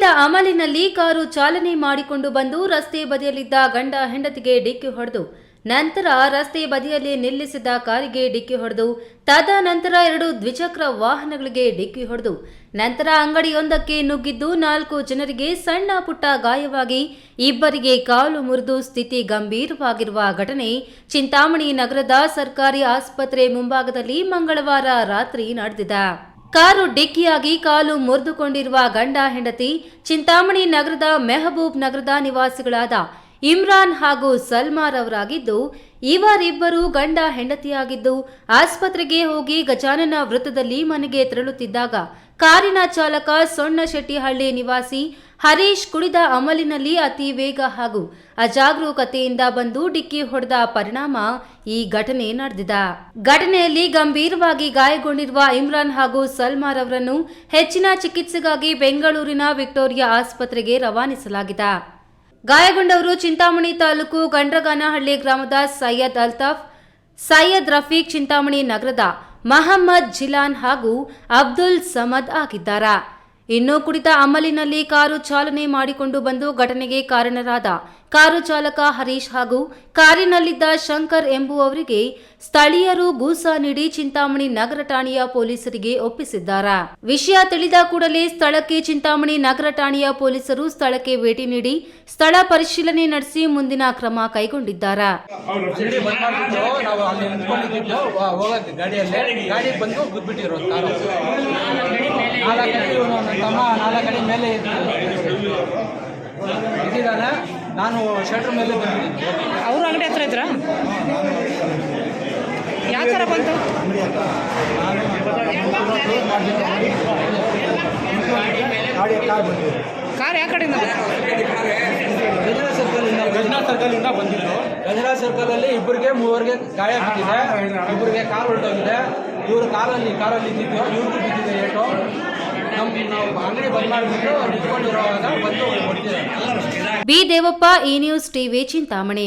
ಕುಡಿದ ಅಮಲಿನಲ್ಲಿ ಕಾರು ಚಾಲನೆ ಮಾಡಿಕೊಂಡು ಬಂದು ರಸ್ತೆ ಬದಿಯಲ್ಲಿದ್ದ ಗಂಡ ಹೆಂಡತಿಗೆ ಡಿಕ್ಕಿ ಹೊಡೆದು ನಂತರ ರಸ್ತೆ ಬದಿಯಲ್ಲಿ ನಿಲ್ಲಿಸಿದ ಕಾರಿಗೆ ಡಿಕ್ಕಿ ಹೊಡೆದು ತದನಂತರ 2 ದ್ವಿಚಕ್ರ ವಾಹನಗಳಿಗೆ ಡಿಕ್ಕಿ ಹೊಡೆದು ನಂತರ ಅಂಗಡಿಯೊಂದಕ್ಕೆ ನುಗ್ಗಿದ್ದು 4 ಜನರಿಗೆ ಸಣ್ಣ ಪುಟ್ಟ ಗಾಯವಾಗಿ ಇಬ್ಬರಿಗೆ ಕಾಲು ಮುರಿದು ಸ್ಥಿತಿ ಗಂಭೀರವಾಗಿರುವ ಘಟನೆ ಚಿಂತಾಮಣಿ ನಗರದ ಸರ್ಕಾರಿ ಆಸ್ಪತ್ರೆ ಮುಂಭಾಗದಲ್ಲಿ ಮಂಗಳವಾರ ರಾತ್ರಿ ನಡೆದಿದೆ. ಕಾರು ಡಿಕ್ಕಿಯಾಗಿ ಕಾಲು ಮುರಿದುಕೊಂಡಿರುವ ಗಂಡ ಹೆಂಡತಿ ಚಿಂತಾಮಣಿ ನಗರದ ಮೆಹಬೂಬ್ ನಗರದ ನಿವಾಸಿಗಳಾದ ಇಮ್ರಾನ್ ಹಾಗೂ ಸಲ್ಮಾರ್ ಅವರಾಗಿದ್ದು, ಇವರಿಬ್ಬರು ಗಂಡ ಹೆಂಡತಿಯಾಗಿದ್ದು ಆಸ್ಪತ್ರೆಗೆ ಹೋಗಿ ಗಜಾನನ ವೃತ್ತದಲ್ಲಿ ಮನೆಗೆ ತೆರಳುತ್ತಿದ್ದಾಗ ಕಾರಿನ ಚಾಲಕ ಸೊಣ್ಣಶೆಟ್ಟಿಹಳ್ಳಿ ನಿವಾಸಿ ಹರೀಶ್ ಕುಡಿದ ಅಮಲಿನಲ್ಲಿ ಅತಿ ವೇಗ ಹಾಗೂ ಅಜಾಗರೂಕತೆಯಿಂದ ಬಂದು ಡಿಕ್ಕಿ ಹೊಡೆದ ಪರಿಣಾಮ ಈ ಘಟನೆ ನಡೆದಿದೆ. ಘಟನೆಯಲ್ಲಿ ಗಂಭೀರವಾಗಿ ಗಾಯಗೊಂಡಿರುವ ಇಮ್ರಾನ್ ಹಾಗೂ ಸಲ್ಮಾರ್ ಅವರನ್ನು ಹೆಚ್ಚಿನ ಚಿಕಿತ್ಸೆಗಾಗಿ ಬೆಂಗಳೂರಿನ ವಿಕ್ಟೋರಿಯಾ ಆಸ್ಪತ್ರೆಗೆ ರವಾನಿಸಲಾಗಿದೆ. ಗಾಯಗೊಂಡವರು ಚಿಂತಾಮಣಿ ತಾಲೂಕು ಗಂಡ್ರಗಾನಹಳ್ಳಿ ಗ್ರಾಮದ ಸೈಯದ್ ಅಲ್ತಾಫ್, ಸೈಯದ್ ರಫೀಕ್, ಚಿಂತಾಮಣಿ ನಗರದ ಮಹಮ್ಮದ್ ಜಿಲಾನ್ ಹಾಗೂ ಅಬ್ದುಲ್ ಸಮದ್ ಆಗಿದ್ದಾರೆ. ಇನ್ನು ಕುಡಿದ ಅಮಲಿನಲ್ಲಿ ಕಾರು ಚಾಲನೆ ಮಾಡಿಕೊಂಡು ಬಂದು ಘಟನೆಗೆ ಕಾರಣರಾದ ಕಾರು ಚಾಲಕ ಹರೀಶ್ ಹಾಗೂ ಕಾರಿನಲ್ಲಿದ್ದ ಶಂಕರ್ ಎಂಬುವವರಿಗೆ ಸ್ಥಳೀಯರು ಗೂಸ ನೀಡಿ ಚಿಂತಾಮಣಿ ನಗರ ಠಾಣೆಯ ಪೊಲೀಸರಿಗೆ ಒಪ್ಪಿಸಿದ್ದಾರೆ. ವಿಷಯ ತಿಳಿದ ಕೂಡಲೇ ಸ್ಥಳಕ್ಕೆ ಚಿಂತಾಮಣಿ ನಗರ ಠಾಣೆಯ ಪೊಲೀಸರು ಸ್ಥಳಕ್ಕೆ ಭೇಟಿ ನೀಡಿ ಸ್ಥಳ ಪರಿಶೀಲನೆ ನಡೆಸಿ ಮುಂದಿನ ಕ್ರಮ ಕೈಗೊಂಡಿದ್ದಾರೆ. ನಾನು ಶಟರ್ ಮೇಲೆ ಬಂದಿದ್ದೀನಿ. ಅವರು ಅಂಗಡಿ ಹತ್ರ ಇದ್ರ ಯಾವ ಥರ ಬಂತು? ಕಾರ್ ಯಾವ ಕಡೆಯಿಂದ? ಗಜನಾಥ್ ಸರ್ಕಲಿಂದ ಬಂದಿದ್ದು. ಗಜನಾಥ್ ಸರ್ಕಲಲ್ಲಿ ಇಬ್ಬರಿಗೆ ಮೂವರಿಗೆ ಗಾಯ ಬಿದ್ದಿದೆ, ಇಬ್ಬರಿಗೆ ಕಾಲು ಹೊರಟೋಗಿದೆ. ಇವರು ಕಾರಲ್ಲಿ ಇದ್ದಿದ್ದು, ಇವ್ರಿಗೂ ಬಿದ್ದಿದೆ ಏಟು. ನಾವು ಅಂಗಡಿ ಬಂದ್ ಮಾಡಿಬಿಟ್ಟು ನಿಂತ್ಕೊಂಡಿರುವಾಗ ಬಂದು ಹೊಡಿತಿದ್ದಾರೆ. ಬಿ ದೇವಪ್ಪ, ಈ ನ್ಯೂಸ್ ಟಿವಿ, ಚಿಂತಾಮಣಿ.